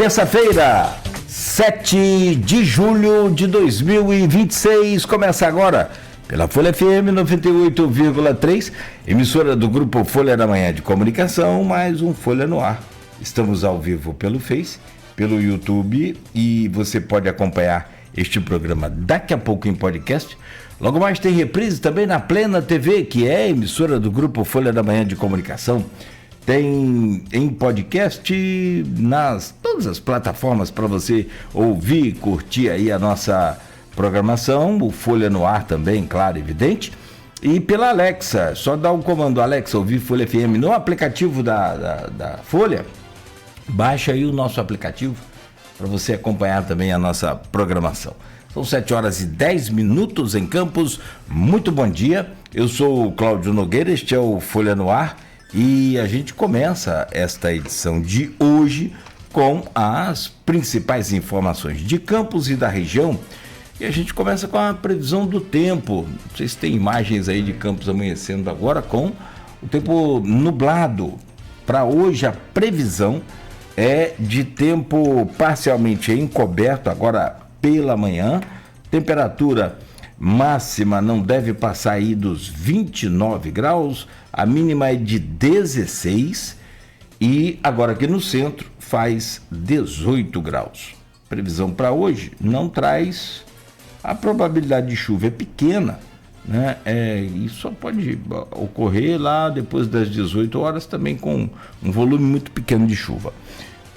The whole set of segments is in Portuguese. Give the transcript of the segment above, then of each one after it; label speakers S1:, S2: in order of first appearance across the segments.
S1: Terça-feira, 7 de julho de 2026, começa agora pela Folha FM 98,3, emissora do Grupo Folha da Manhã de Comunicação, mais um Folha no Ar. Estamos ao vivo pelo Face, pelo YouTube e você pode acompanhar este programa daqui a pouco em podcast. Logo mais tem reprise também na Plena TV, que é a emissora do Grupo Folha da Manhã de Comunicação. Tem em podcast nas todas as plataformas para você ouvir e curtir aí a nossa programação, o Folha no Ar também, claro, evidente. E pela Alexa, só dá um comando Alexa, ouvir Folha FM no aplicativo da Folha. Baixa aí o nosso aplicativo para você acompanhar também a nossa programação. São 7h10 em Campos. Muito bom dia. Eu sou o Cláudio Nogueira, este é o Folha no Ar e a gente começa esta edição de hoje com as principais informações de Campos e da região. E a gente começa com a previsão do tempo. Vocês têm imagens aí de Campos amanhecendo agora com o tempo nublado. Para hoje a previsão é de tempo parcialmente encoberto agora pela manhã. Temperatura máxima não deve passar aí dos 29 graus, a mínima é de 16 e agora aqui no centro faz 18 graus. Previsão para hoje não traz, a probabilidade de chuva é pequena, né? E só pode ocorrer lá depois das 18 horas também com um volume muito pequeno de chuva.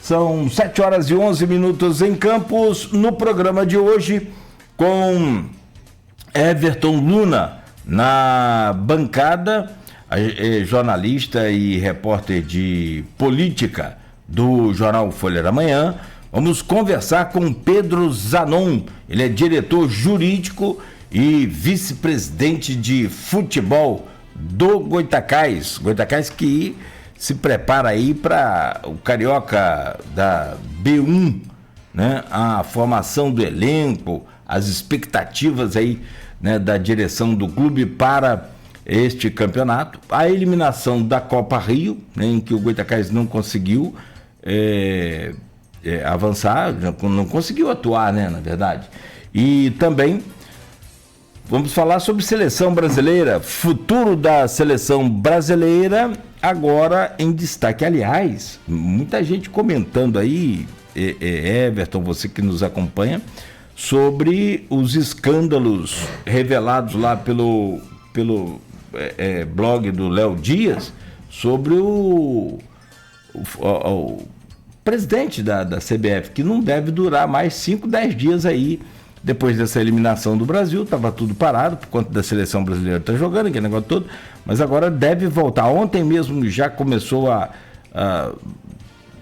S1: São 7h11 em Campos, no programa de hoje com Everton Luna na bancada, jornalista e repórter de política do jornal Folha da Manhã. Vamos conversar com Pedro Zanon, ele é diretor jurídico e vice-presidente de futebol do Goitacás. Goitacás que se prepara aí para o Carioca da B1, né? A formação do elenco, as expectativas aí, né, da direção do clube para este campeonato, a eliminação da Copa Rio, né, em que o Goitacás não conseguiu avançar, não conseguiu atuar, né, na verdade. E também vamos falar sobre seleção brasileira, futuro da seleção brasileira agora em destaque. Aliás, muita gente comentando aí, Everton, você que nos acompanha, sobre os escândalos revelados lá pelo blog do Léo Dias sobre o presidente da CBF, que não deve durar mais 5, 10 dias aí. Depois dessa eliminação do Brasil, estava tudo parado, por conta da seleção brasileira estar jogando, aquele negócio todo, mas agora deve voltar. Ontem mesmo já começou a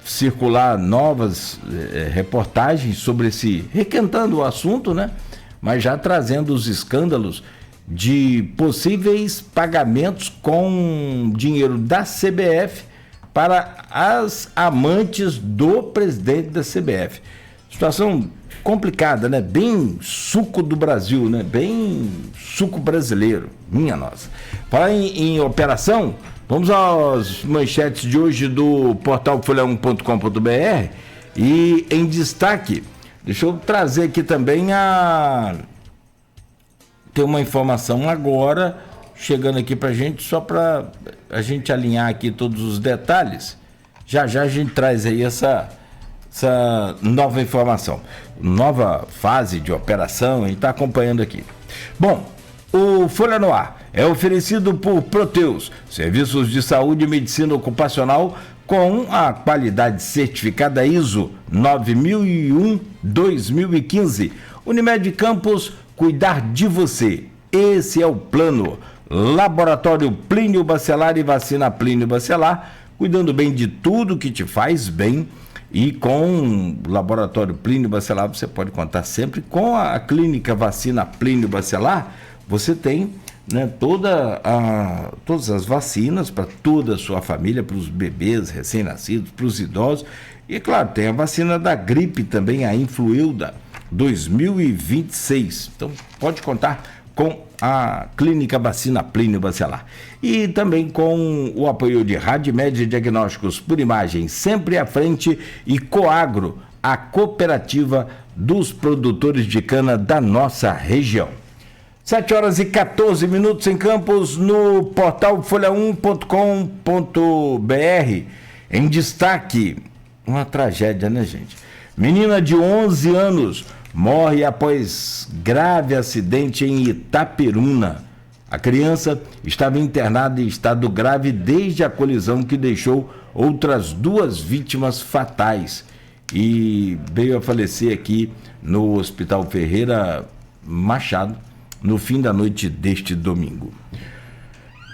S1: circular novas reportagens sobre requentando o assunto, né? Mas já trazendo os escândalos de possíveis pagamentos com dinheiro da CBF para as amantes do presidente da CBF. Situação complicada, né? Bem suco do Brasil, né? Bem suco brasileiro, minha nossa. Falar em operação, vamos às manchetes de hoje do portal folha1.com.br e em destaque, deixa eu trazer aqui também tem uma informação agora chegando aqui pra gente, só para a gente alinhar aqui todos os detalhes. Já a gente traz aí essa nova informação, nova fase de operação, a gente está acompanhando aqui. Bom, o Folha no Ar é oferecido por Proteus, serviços de saúde e medicina ocupacional com a qualidade certificada ISO 9001-2015. Unimed Campos, cuidar de você. Esse é o plano. Laboratório Plínio Bacelar e vacina Plínio Bacelar, cuidando bem de tudo que te faz bem. E com o Laboratório Plínio Bacelar, você pode contar sempre com a clínica vacina Plínio Bacelar. Você tem, né, todas as vacinas para toda a sua família, para os bebês recém-nascidos, para os idosos. E, claro, tem a vacina da gripe também, a Influilda 2026. Então, pode contar com a Clínica Vacina Plínio Bacelar. E também com o apoio de Radmed Diagnósticos por Imagem, sempre à frente, e Coagro, a cooperativa dos produtores de cana da nossa região. 7 horas e 14 minutos em Campos, no portal folha1.com.br. Em destaque, uma tragédia, né, gente? Menina de 11 anos morre após grave acidente em Itaperuna. A criança estava internada em estado grave desde a colisão que deixou outras 2 vítimas fatais e veio a falecer aqui no Hospital Ferreira Machado no fim da noite deste domingo.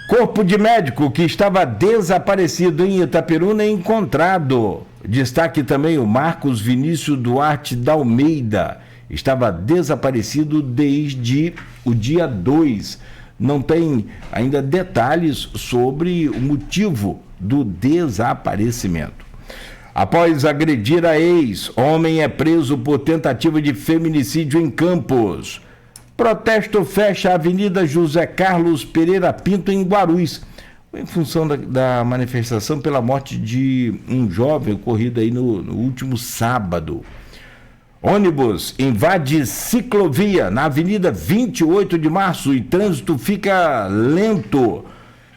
S1: Corpo de médico que estava desaparecido em Itaperuna é encontrado. Destaque também o Marcos Vinícius Duarte da Almeida. Estava desaparecido desde o dia 2. Não tem ainda detalhes sobre o motivo do desaparecimento. Após agredir a ex, homem é preso por tentativa de feminicídio em Campos. Protesto fecha a Avenida José Carlos Pereira Pinto, em Guarulhos, em função da manifestação pela morte de um jovem ocorrida aí no último sábado. Ônibus invade ciclovia na Avenida 28 de Março e trânsito fica lento.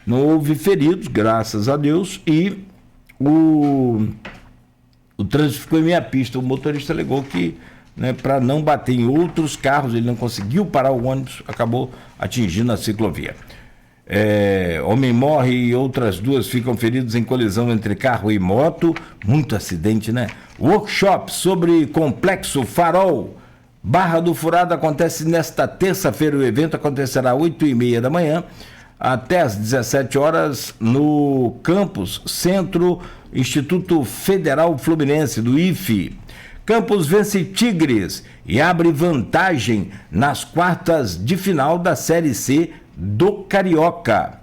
S1: Não houve feridos, graças a Deus, e o trânsito ficou em meia pista. O motorista alegou que, para não bater em outros carros, ele não conseguiu parar o ônibus, acabou atingindo a ciclovia. Homem morre e outras 2 ficam feridos em colisão entre carro e moto. Muito acidente, né? Workshop sobre Complexo Farol Barra do Furado acontece nesta terça-feira. O evento acontecerá às 8h30 da manhã até às 17 horas no Campus Centro Instituto Federal Fluminense, do IFE. Campos vence Tigres e abre vantagem nas quartas de final da Série C do Carioca.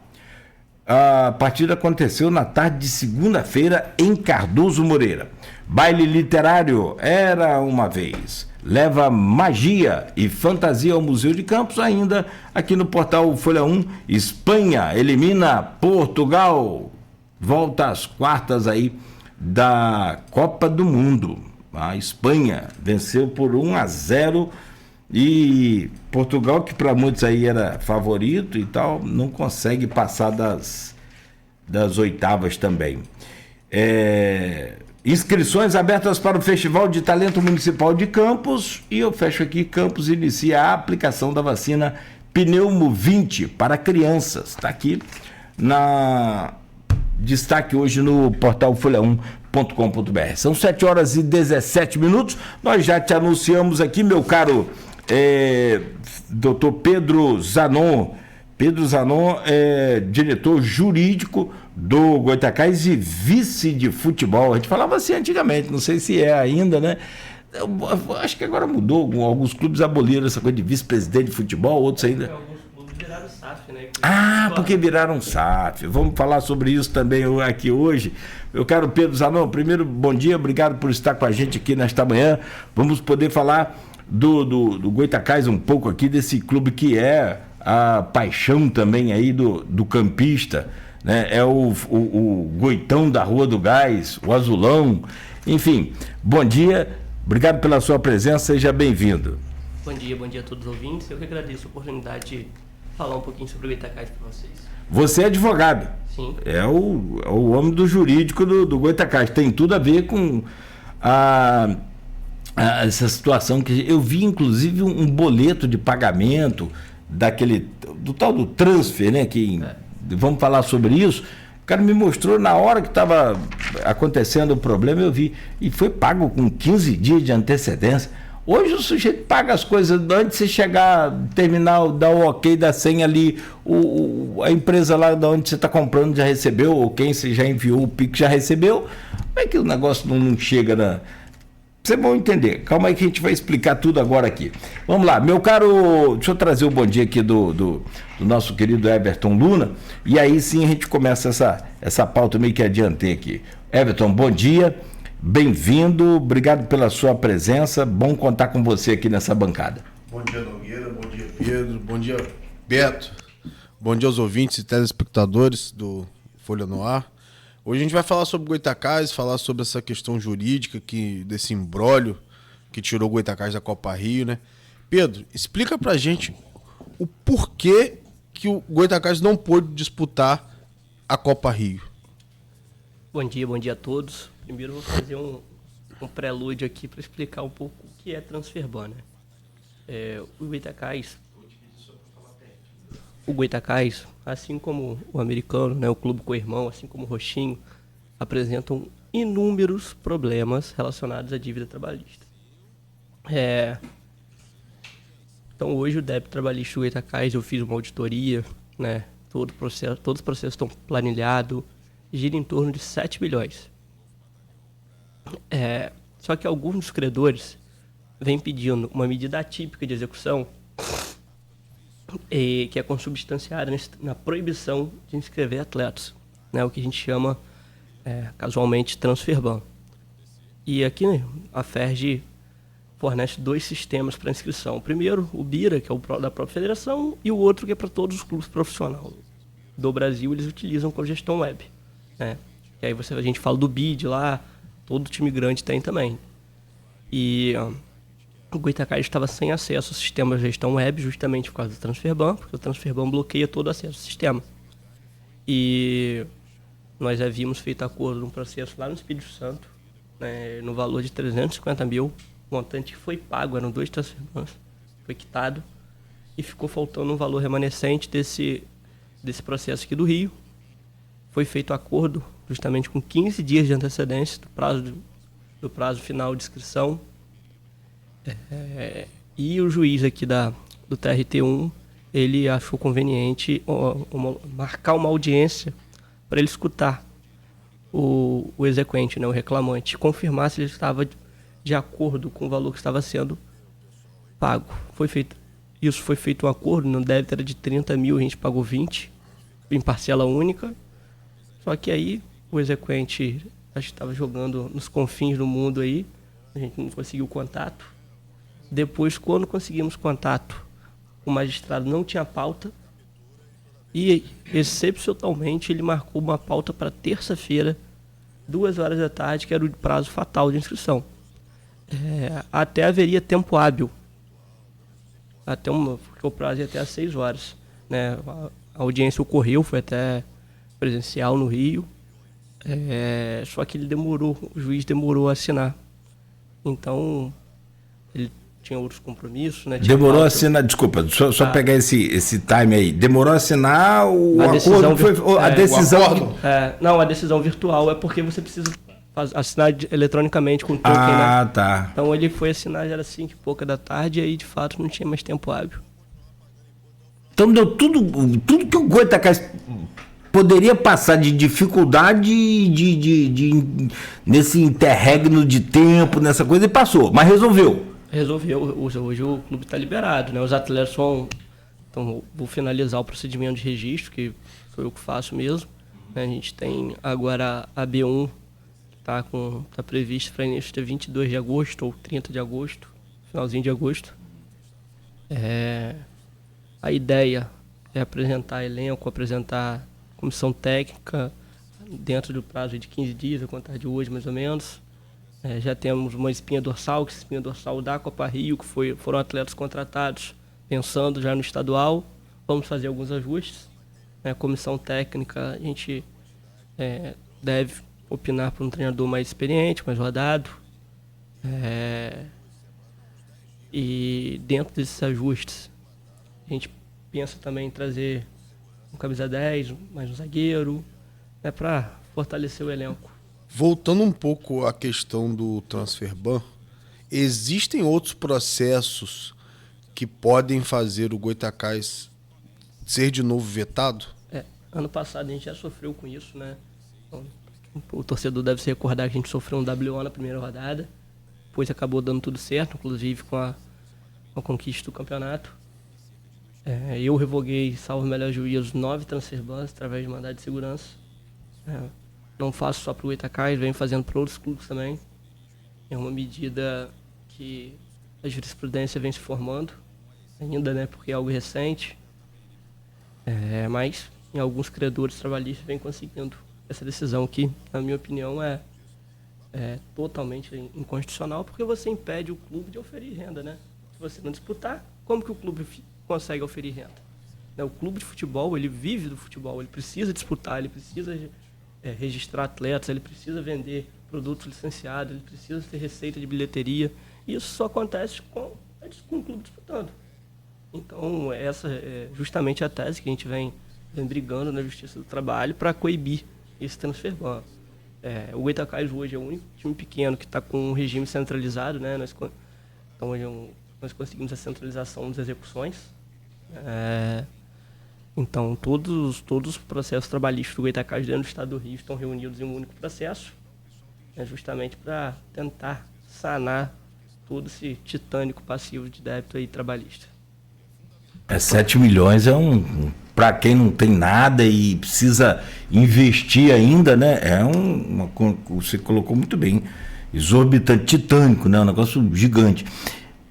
S1: A partida aconteceu na tarde de segunda-feira em Cardoso Moreira. Baile literário Era Uma Vez leva magia e fantasia ao Museu de Campos. Ainda aqui no portal Folha 1, Espanha elimina Portugal, volta às quartas aí da Copa do Mundo. A Espanha venceu por 1-0 e Portugal, que para muitos aí era favorito e tal, não consegue passar das oitavas também. Inscrições abertas para o Festival de Talento Municipal de Campos, e eu fecho aqui. Campos inicia a aplicação da vacina Pneumo 20 para crianças. Está aqui na destaque hoje no portal folha1.com.br. São 7 horas e 17 minutos. Nós já te anunciamos aqui, meu caro doutor Pedro Zanon. Pedro Zanon é diretor jurídico do Goitacás e vice de futebol. A gente falava assim antigamente, não sei se é ainda, né? Eu acho que agora mudou. Alguns clubes aboliram essa coisa de vice-presidente de futebol, outros ainda.
S2: Alguns clubes viraram SAF, né?
S1: Porque viraram SAF. Vamos falar sobre isso também aqui hoje. Meu caro Pedro Zanon, primeiro, bom dia, obrigado por estar com a gente aqui nesta manhã. Vamos poder falar do Goitacás um pouco aqui, desse clube que é a paixão também aí do campista, né? É o Goitão da Rua do Gás, o Azulão, enfim. Bom dia, obrigado pela sua presença, seja bem-vindo.
S2: Bom dia a todos os ouvintes. Eu que agradeço a oportunidade de falar um pouquinho sobre o Goitacás para vocês.
S1: Você é advogado?
S2: Sim.
S1: É o homem do jurídico do Goitacás. Tem tudo a ver com essa situação que eu vi, inclusive, um boleto de pagamento do tal do transfer, né? Vamos falar sobre isso. O cara me mostrou na hora que estava acontecendo o problema, eu vi. E foi pago com 15 dias de antecedência. Hoje o sujeito paga as coisas antes de você chegar, terminar, dar o ok da senha ali, a empresa lá de onde você está comprando já recebeu, ou quem você já enviou o Pix já recebeu. Como é que o negócio não chega na... Vocês vão entender. Calma aí que a gente vai explicar tudo agora aqui. Vamos lá, meu caro, deixa eu trazer o bom dia aqui do nosso querido Everton Luna, e aí sim a gente começa essa pauta meio que adiantei aqui. Everton, bom dia, bem-vindo, obrigado pela sua presença, bom contar com você aqui nessa bancada.
S3: Bom dia, Nogueira, bom dia, Pedro, bom dia, Beto, bom dia aos ouvintes e telespectadores do Folha no Ar. Hoje a gente vai falar sobre o Goytacazes, falar sobre essa questão jurídica, desse imbróglio que tirou o Goytacazes da Copa Rio, né? Pedro, explica pra gente o porquê que o Goytacazes não pôde disputar a Copa Rio.
S2: Bom dia a todos. Primeiro eu vou fazer um prelúdio aqui para explicar um pouco o que é Transferban, né? O Goytacazes, assim como o americano, né, o clube co-irmão, assim como o Roxinho, apresentam inúmeros problemas relacionados à dívida trabalhista. Então hoje o débito trabalhista do Goytacazes, eu fiz uma auditoria, né? Todos os processos estão planilhados, gira em torno de 7 bilhões. Só que alguns dos credores vêm pedindo uma medida atípica de execução que é consubstanciada na proibição de inscrever atletas, né? O que a gente chama casualmente Transferban. E aqui, né, a FERJ fornece 2 sistemas para inscrição. O primeiro, o BIRA, que é o da própria federação, e o outro que é para todos os clubes profissionais do Brasil, eles utilizam com a gestão web, né? E aí a gente fala do BID lá, todo time grande tem também. E o Goytacazes estava sem acesso ao sistema de gestão web, justamente por causa do Transferban, porque o Transferban bloqueia todo o acesso ao sistema. E nós havíamos feito acordo num processo lá no Espírito Santo, né, no valor de 350 mil, o montante que foi pago, eram 2 Transferbans, foi quitado, e ficou faltando um valor remanescente desse processo aqui do Rio. Foi feito acordo justamente com 15 dias de antecedência do prazo final de inscrição. E o juiz aqui do TRT1, ele achou conveniente marcar uma audiência para ele escutar o exequente, né, o reclamante, confirmar se ele estava de acordo com o valor que estava sendo pago. Foi feito um acordo, no débito era de 30 mil, a gente pagou 20 em parcela única. Só que aí o exequente acho que estava jogando nos confins do mundo aí, a gente não conseguiu contato. Depois, quando conseguimos contato, o magistrado não tinha pauta e, excepcionalmente, ele marcou uma pauta para terça-feira, 2h da tarde, que era o prazo fatal de inscrição. Até haveria tempo hábil, porque o prazo ia até às 6 horas. Né? A audiência ocorreu, foi até presencial no Rio, só que o juiz demorou a assinar. Então, ele tinha outros compromissos, né?
S1: Demorou a assinar, desculpa, só pegar esse time aí. Demorou a assinar o acordo? A decisão.
S2: Não, a decisão virtual é porque você precisa assinar eletronicamente com o token, né?
S1: Tá.
S2: Então ele foi assinar, já era 5 e pouca da tarde, e aí de fato não tinha mais tempo hábil.
S1: Então deu tudo que o Goytacazes poderia passar de dificuldade nesse interregno de tempo, nessa coisa, e passou, mas resolveu.
S2: Hoje o clube está liberado, né? Os atletas então vou finalizar o procedimento de registro, que sou eu que faço mesmo. A gente tem agora a B1, que está prevista para início de 22 de agosto ou 30 de agosto, finalzinho de agosto. A ideia é apresentar elenco, apresentar comissão técnica dentro do prazo de 15 dias, a contar de hoje mais ou menos. Já temos uma espinha dorsal, que é a espinha dorsal da Copa Rio, que foram atletas contratados pensando já no estadual. Vamos fazer alguns ajustes. Comissão técnica, a gente deve opinar por um treinador mais experiente, mais rodado. E dentro desses ajustes, a gente pensa também em trazer um camisa 10, mais um zagueiro, para fortalecer o elenco.
S3: Voltando um pouco à questão do Transferban, existem outros processos que podem fazer o Goytacazes ser de novo vetado?
S2: Ano passado a gente já sofreu com isso, né? Então, o torcedor deve se recordar que a gente sofreu um WO na primeira rodada, depois acabou dando tudo certo, inclusive com a conquista do campeonato. Eu revoguei, salvo o melhor juízo, 9 Transferbans através de mandado de segurança. Não faço só para o Goytacazes, venho fazendo para outros clubes também. É uma medida que a jurisprudência vem se formando ainda, né? Porque é algo recente. Mas em alguns credores trabalhistas vem conseguindo essa decisão que, na minha opinião, é totalmente inconstitucional, porque você impede o clube de oferir renda, né? Se você não disputar, como que o clube consegue oferir renda? Né? O clube de futebol, ele vive do futebol, ele precisa disputar, ele precisa registrar atletas, ele precisa vender produtos licenciados, ele precisa ter receita de bilheteria, e isso só acontece com o clube disputando. Então, essa é justamente a tese que a gente vem brigando na Justiça do Trabalho para coibir esse transfer ban. O Goytacazes hoje é o único time pequeno que está com um regime centralizado, né? Então, hoje nós conseguimos a centralização das execuções. Então, todos os processos trabalhistas do Goytacazes dentro do Estado do Rio estão reunidos em um único processo, justamente para tentar sanar todo esse titânico passivo de débito aí trabalhista.
S1: 7 milhões para quem não tem nada e precisa investir ainda, né? Você colocou muito bem, exorbitante, titânico, né? Um negócio gigante.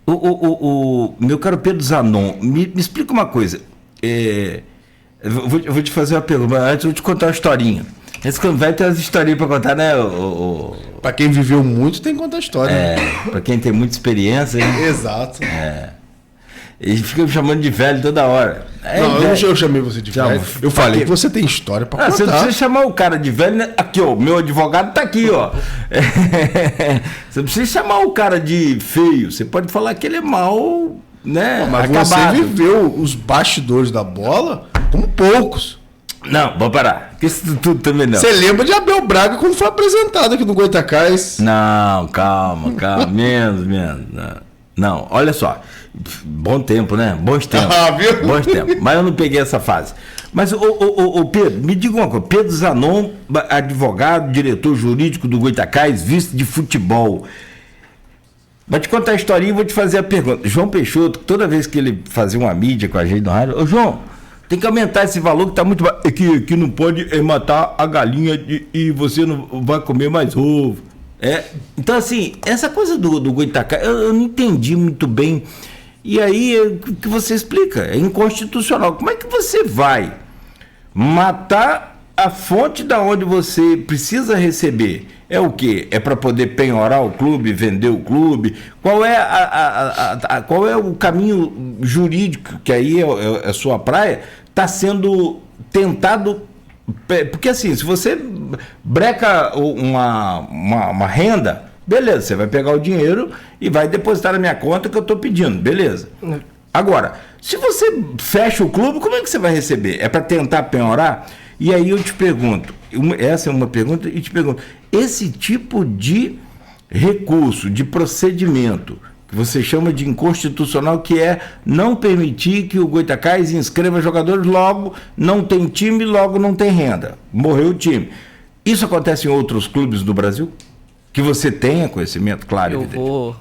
S1: O meu caro Pedro Zanon, me explica uma coisa. Eu vou te fazer uma pergunta, mas antes eu vou te contar uma historinha. Esse quando vai ter umas historinhas para contar, né?
S3: Para quem viveu muito, tem que contar história.
S1: Para quem tem muita experiência. Hein?
S3: Exato.
S1: Eles ficam me chamando de velho toda hora.
S3: Eu chamei você de velho. Eu falei que você tem história pra contar.
S1: Você não precisa chamar o cara de velho, né? Aqui, ó, meu advogado tá aqui, ó. Você não precisa chamar o cara de feio. Você pode falar que ele é mal, né?
S3: Mas
S1: acabado.
S3: Você viveu os bastidores da bola como poucos.
S1: Não, vamos parar. Isso tudo também não.
S3: Você lembra de Abel Braga quando foi apresentado aqui no Goytacazes?
S1: Não, calma. Menos. Não, olha só. Bom tempo, né? Bons tempos.
S3: Viu?
S1: Bons tempos. Mas eu não peguei essa fase. Mas, o Pedro, me diga uma coisa. Pedro Zanon, advogado, diretor jurídico do Goytacazes, vice de futebol. Vou te contar a historinha e vou te fazer a pergunta. João Peixoto, toda vez que ele fazia uma mídia com a gente no rádio, João, tem que aumentar esse valor que está muito baixo. Que não pode matar a galinha e você não vai comer mais ovo. Então, assim, essa coisa do Goytacazes, eu não entendi muito bem. E aí, o que você explica? É inconstitucional. Como é que você vai matar a fonte da onde você precisa receber? É o quê? É para poder penhorar o clube, vender o clube? Qual é o caminho jurídico, que aí é a sua praia, está sendo tentado? Porque assim, se você breca uma renda, beleza, você vai pegar o dinheiro e vai depositar na minha conta que eu estou pedindo, beleza. Agora, se você fecha o clube, como é que você vai receber? É para tentar penhorar? E aí eu te pergunto, essa é uma pergunta, e te pergunto, esse tipo de recurso, de procedimento, que você chama de inconstitucional, que é não permitir que o Goytacazes inscreva jogadores, logo não tem time, logo não tem renda. Morreu o time. Isso acontece em outros clubes do Brasil? Que você tenha conhecimento, claro.
S2: Eu vou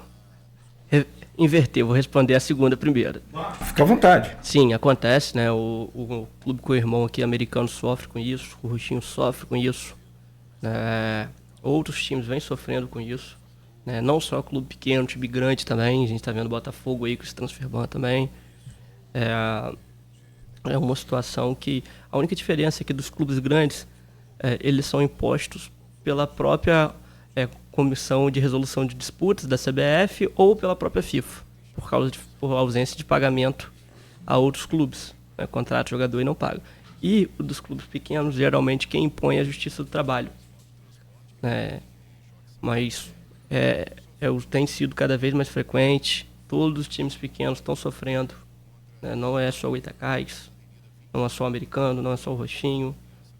S2: inverter, vou responder a segunda primeiro.
S1: Fica à vontade.
S2: Sim, acontece, né? O clube com o irmão aqui americano sofre com isso, o Roxinho sofre com isso. Outros times vêm sofrendo com isso. Não só clube pequeno, time grande também. A gente está vendo o Botafogo aí com esse transfer ban também. É uma situação que a única diferença é que dos clubes grandes, eles são impostos pela própria Comissão de Resolução de Disputas da CBF ou pela própria FIFA, por ausência de pagamento a outros clubes. Contrata o jogador e não paga. E o dos clubes pequenos, geralmente, quem impõe é a Justiça do Trabalho. Mas tem sido cada vez mais frequente, todos os times pequenos estão sofrendo. Não é só o Goytacazes, não é só o Americano, não é só o Roxinho.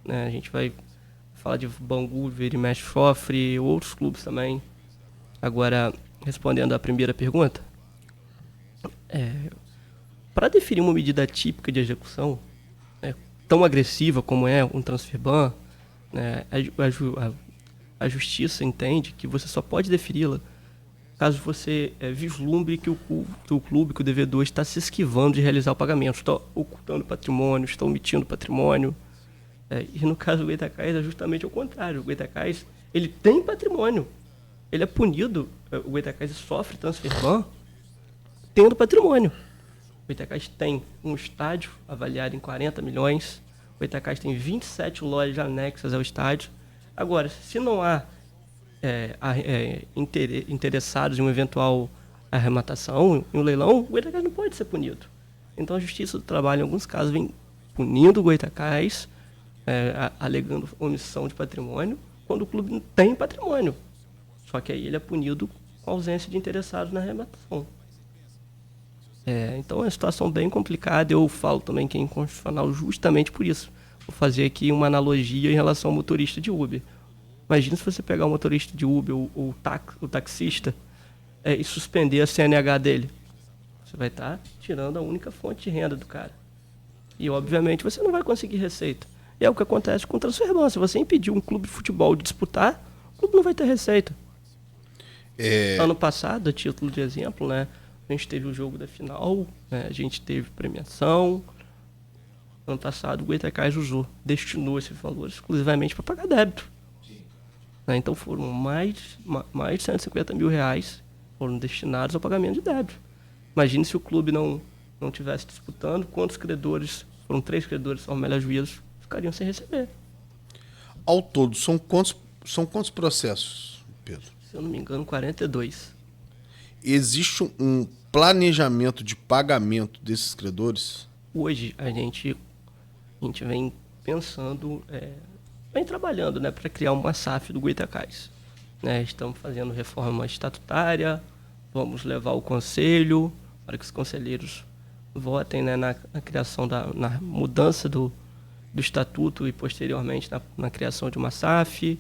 S2: A gente vai falar de Bangu, vira e mexe, sofre, outros clubes também. Agora, respondendo à primeira pergunta, para definir uma medida típica de execução, tão agressiva como é um transfer ban, a justiça entende que você só pode deferi-la caso você vislumbre que o clube, que o devedor está se esquivando de realizar o pagamento, está ocultando patrimônio, está omitindo patrimônio. E no caso do Goytacazes é justamente o contrário. O Goytacazes, ele tem patrimônio. Ele é punido. O Goytacazes sofre transfer ban tendo patrimônio. O Goytacazes tem um estádio avaliado em 40 milhões, O Goytacás tem 27 lojas anexas ao estádio. Agora, se não há interessados em uma eventual arrematação, em um leilão, o Goytacás não pode ser punido. Então a Justiça do Trabalho, em alguns casos, vem punindo o Goytacás, alegando omissão de patrimônio, quando o clube não tem patrimônio. Só que aí ele é punido com ausência de interessados na arrematação. Então é uma situação bem complicada. Eu falo também que é inconstitucional justamente por isso. Vou fazer aqui uma analogia em relação ao motorista de Uber. Imagina se você pegar o motorista de Uber, o taxista, e suspender a CNH dele. Você vai estar tirando a única fonte de renda do cara. E, obviamente, você não vai conseguir receita. E é o que acontece com o transferban. Se você impedir um clube de futebol de disputar, o clube não vai ter receita. Ano passado, a título de exemplo, né, a gente teve o jogo da final, né, a gente teve premiação. Ano passado, o Goytacás destinou esse valor exclusivamente para pagar débito. Então foram mais de 150 mil reais foram destinados ao pagamento de débito. Imagine se o clube não estivesse disputando, quantos credores, foram 3 credores ao melhor juízo, ficariam sem receber.
S3: Ao todo, são quantos processos, Pedro?
S2: Se eu não me engano, 42.
S3: Existe um planejamento de pagamento desses credores?
S2: Hoje a gente vem pensando, vem trabalhando, né, para criar uma SAF do Goytacás. Estamos fazendo reforma estatutária, vamos levar o conselho para que os conselheiros votem, né, na criação na mudança do estatuto e posteriormente na criação de uma SAF.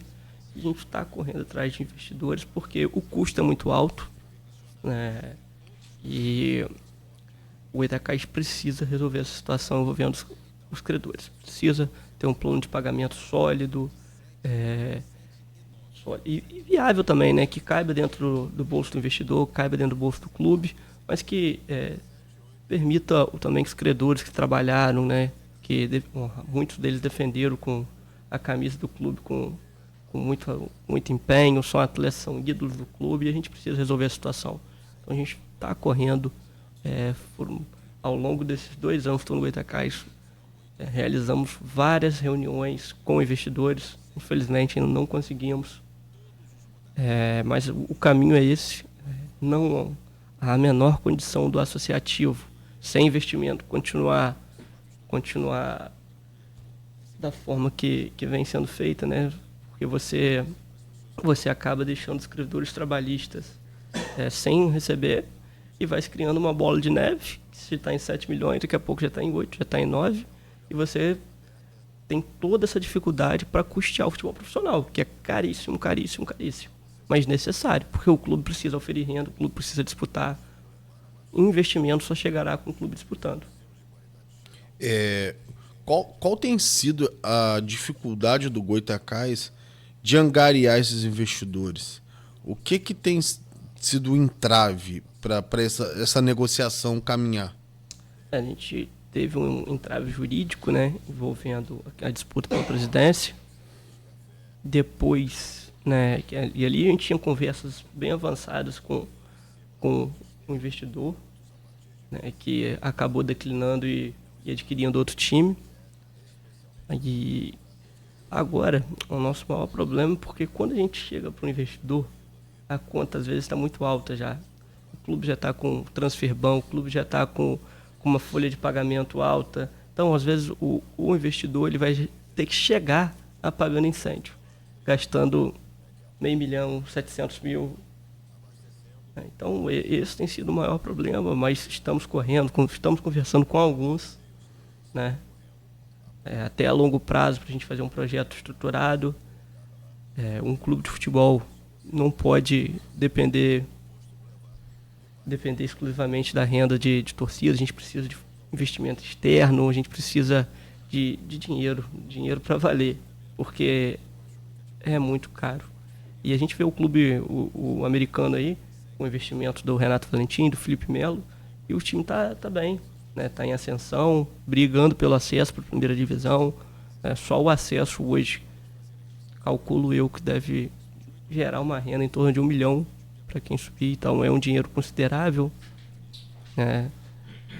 S2: A gente está correndo atrás de investidores porque o custo é muito alto, né, e o Goytacás precisa resolver essa situação envolvendo os credores. Precisa ter um plano de pagamento sólido, e viável também, né, que caiba dentro do bolso do investidor, caiba dentro do bolso do clube, mas que permita também que os credores que trabalharam, né, muitos deles defenderam com a camisa do clube com muito empenho, são atletas, são ídolos do clube, e a gente precisa resolver a situação. Então a gente está correndo, ao longo desses 2 anos que estou no Goytacás, realizamos várias reuniões com investidores. Infelizmente ainda não conseguimos, mas o caminho é esse. Não há a menor condição do associativo, sem investimento, continuar da forma que vem sendo feita, né? Porque você acaba deixando os credores trabalhistas sem receber e vai se criando uma bola de neve, que se está em 7 milhões, daqui a pouco já está em 8, já está em 9, e você tem toda essa dificuldade para custear o futebol profissional, que é caríssimo, caríssimo, caríssimo, mas necessário, porque o clube precisa oferir renda, o clube precisa disputar. Investimento só chegará com o clube disputando.
S3: Qual tem sido a dificuldade do Goytacás de angariar esses investidores? O que tem sido o entrave para essa negociação caminhar?
S2: A gente teve um entrave jurídico, né, envolvendo a disputa pela presidência. Depois, né, e ali a gente tinha conversas bem avançadas com o investidor, né, que acabou declinando e adquirindo outro time. E agora, o nosso maior problema é porque quando a gente chega para o investidor, a conta às vezes está muito alta já. O clube já está com transferban, o clube já está com uma folha de pagamento alta. Então, às vezes, o investidor ele vai ter que chegar apagando incêndio, gastando R$500 mil, 700 mil. Então, esse tem sido o maior problema, mas estamos conversando com alguns, né? Até a longo prazo, para a gente fazer um projeto estruturado. Um clube de futebol não pode depender exclusivamente da renda de torcida. A gente precisa de investimento externo, a gente precisa de dinheiro para valer, porque é muito caro. E a gente vê o clube, o americano aí, com o investimento do Renato Valentim, do Felipe Melo, e o time tá bem, né? Tá em ascensão, brigando pelo acesso para a primeira divisão. Só o acesso hoje, calculo eu, que deve gerar uma renda em torno de 1 milhão para quem subir, então é um dinheiro considerável.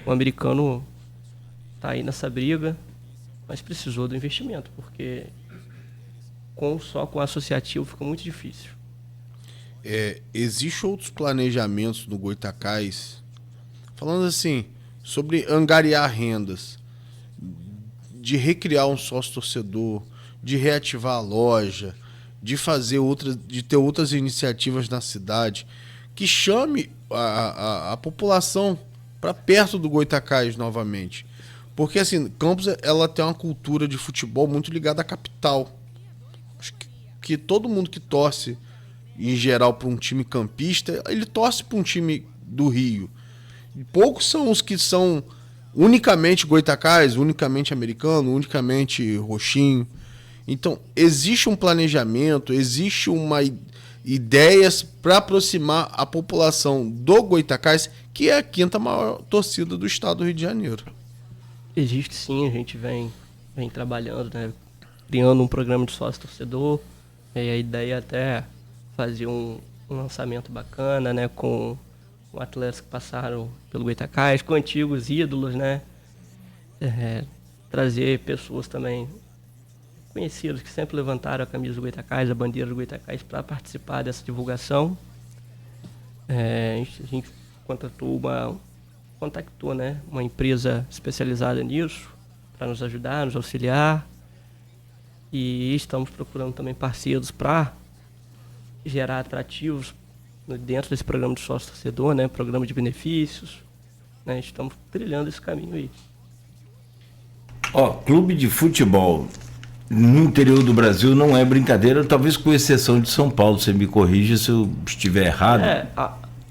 S2: O americano está aí nessa briga, mas precisou do investimento, porque só com o associativo fica muito difícil.
S3: Existem outros planejamentos no Goytacás, falando assim, sobre angariar rendas, de recriar um sócio-torcedor, de reativar a loja, de ter outras iniciativas na cidade, que chame a população para perto do Goytacás novamente. Porque assim, Campos ela tem uma cultura de futebol muito ligada à capital. Acho que todo mundo que torce, em geral, para um time campista, ele torce para um time do Rio. E poucos são os que são unicamente Goytacás, unicamente americano, unicamente roxinho. Então, existe um planejamento, existe ideias para aproximar a população do Goytacás, que é a quinta maior torcida do estado do Rio de Janeiro.
S2: Existe sim, a gente vem trabalhando, né? Criando um programa de sócio-torcedor, e a ideia é até fazer um lançamento bacana, né? Com atletas que passaram pelo Goytacás, com antigos ídolos, né? Trazer pessoas também conhecidos que sempre levantaram a camisa do Goytacás, a bandeira do Goytacás, para participar dessa divulgação. A gente contactou, né, uma empresa especializada nisso para nos ajudar, nos auxiliar, e estamos procurando também parceiros para gerar atrativos dentro desse programa de sócio-torcedor, né, programa de benefícios, né, estamos trilhando esse caminho aí.
S1: Clube de futebol no interior do Brasil não é brincadeira, talvez com exceção de São Paulo. Você me corrija se eu estiver errado.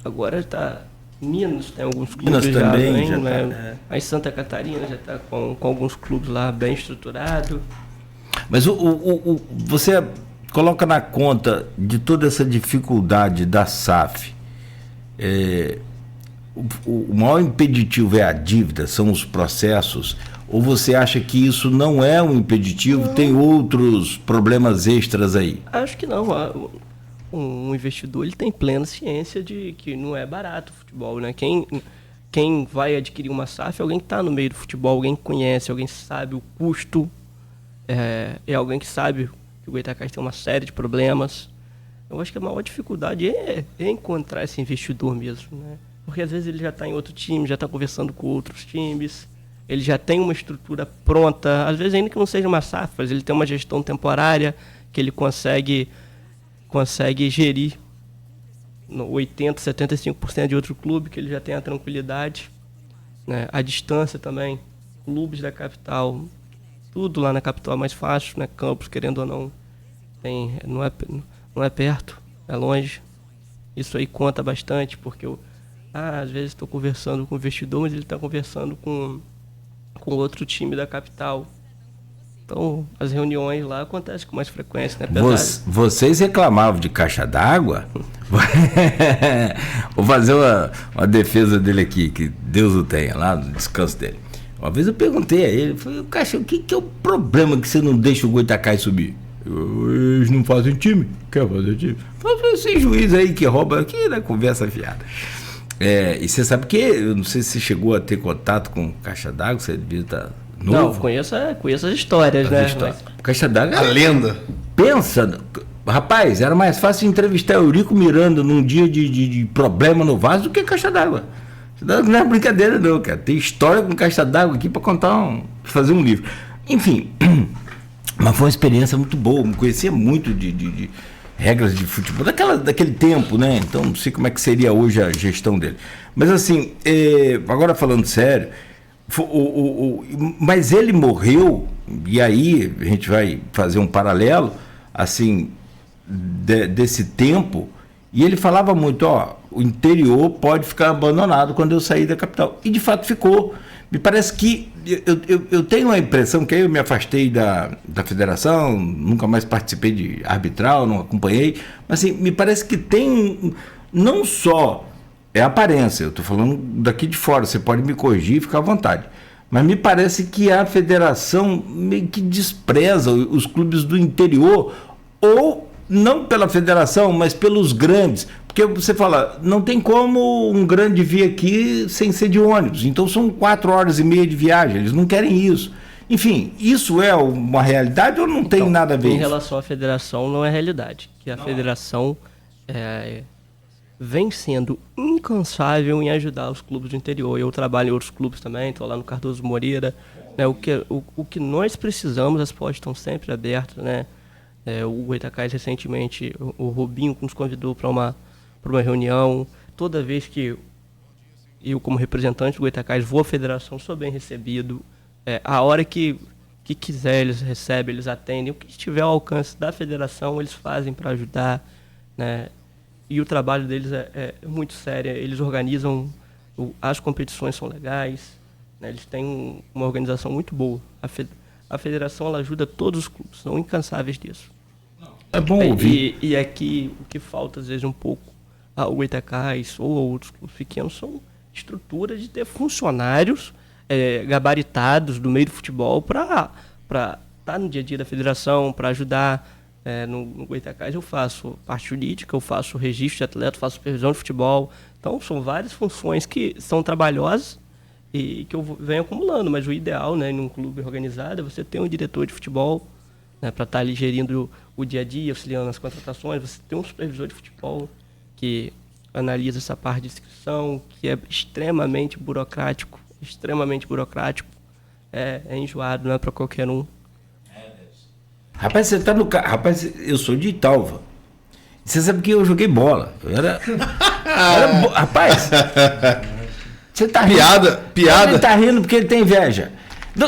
S2: Agora está Minas, tem alguns clubes
S1: Minas também,
S2: já né? Aí Santa Catarina já está com alguns clubes lá bem estruturados.
S1: Mas você coloca na conta de toda essa dificuldade da SAF, o maior impeditivo é a dívida, são os processos, ou você acha que isso não é um impeditivo, tem outros problemas extras aí?
S2: Acho que não. Um investidor ele tem plena ciência de que não é barato o futebol, né? Quem vai adquirir uma SAF é alguém que está no meio do futebol, alguém que conhece, alguém que sabe o custo, é alguém que sabe que o Goytacás tem uma série de problemas. Eu acho que a maior dificuldade é encontrar esse investidor mesmo, né? Porque às vezes ele já está em outro time, já está conversando com outros times, ele já tem uma estrutura pronta, às vezes ainda que não seja uma SAF, mas ele tem uma gestão temporária que ele consegue gerir no 80%, 75% de outro clube, que ele já tem a tranquilidade, né? A distância também, clubes da capital, tudo lá na capital é mais fácil, né? Campos, querendo ou não, não é perto, é longe. Isso aí conta bastante, porque às vezes estou conversando com o investidor, mas ele está conversando com outro time da capital. Então, as reuniões lá acontecem com mais frequência, né?
S1: Vocês reclamavam de caixa d'água? Vou fazer uma defesa dele aqui, que Deus o tenha, lá no descanso dele. Uma vez eu perguntei a ele, falei, Caixa, o que é o problema que você não deixa o Goytacás subir? Eles não fazem time, quer fazer time? Falei, esse juiz aí que rouba aqui, né? Conversa fiada. E você sabe que, eu não sei se você chegou a ter contato com caixa d'água, você devia estar...
S2: Não, conheço as histórias, né?
S1: Caixa d'água.
S3: A lenda.
S1: Pensa, rapaz, era mais fácil entrevistar Eurico Miranda num dia de problema no vaso do que caixa d'água. Não é brincadeira, não, cara. Tem história com caixa d'água aqui para fazer um livro. Enfim, mas foi uma experiência muito boa. Eu conhecia muito de regras de futebol, daquele tempo, né? Então, não sei como é que seria hoje a gestão dele. Mas, assim, agora falando sério. Mas ele morreu, e aí a gente vai fazer um paralelo assim desse tempo, e ele falava muito, o interior pode ficar abandonado quando eu sair da capital, e de fato ficou. Me parece que eu tenho a impressão que eu me afastei da federação, nunca mais participei de arbitral, não acompanhei, mas assim, me parece que tem não só aparência, eu estou falando daqui de fora, você pode me corrigir e ficar à vontade. Mas me parece que a federação meio que despreza os clubes do interior, ou não pela federação, mas pelos grandes. Porque você fala, não tem como um grande vir aqui sem ser de ônibus. Então são 4 horas e meia de viagem, eles não querem isso. Enfim, isso é uma realidade ou não tem nada a ver?
S2: Em relação à federação, não é realidade. Que a federação vem sendo incansável em ajudar os clubes do interior. Eu trabalho em outros clubes também, estou lá no Cardoso Moreira. Né, o que nós precisamos, as portas estão sempre abertas. Né? O Goytacás, recentemente, o Rubinho nos convidou para uma reunião. Toda vez que eu, como representante do Goytacás, vou à federação, sou bem recebido. A hora que quiser, eles recebem, eles atendem. O que estiver ao alcance da federação, eles fazem para ajudar. Né? E o trabalho deles é muito sério. Eles organizam, as competições são legais, né? Eles têm uma organização muito boa. A federação ela ajuda todos os clubes, são incansáveis disso.
S1: É bom ouvir.
S2: E aqui o que falta às vezes um pouco ao Goytacás ou a outros clubes pequenos são estruturas de ter funcionários gabaritados do meio do futebol para estar no dia a dia da federação, para ajudar. No Goytacás eu faço parte jurídica, eu faço registro de atleta, faço supervisão de futebol. Então são várias funções que são trabalhosas e que eu venho acumulando, mas o ideal, né, em um clube organizado é você ter um diretor de futebol, né, para estar ali gerindo o dia a dia, auxiliando nas contratações, você ter um supervisor de futebol que analisa essa parte de inscrição, que é extremamente burocrático, é enjoado, não é para qualquer um.
S1: Rapaz, você tá no carro. Rapaz, eu sou de Italva. Você sabe que eu joguei bola. Rapaz, você tá rindo.
S3: Piada.
S1: Ele tá rindo porque ele tem inveja.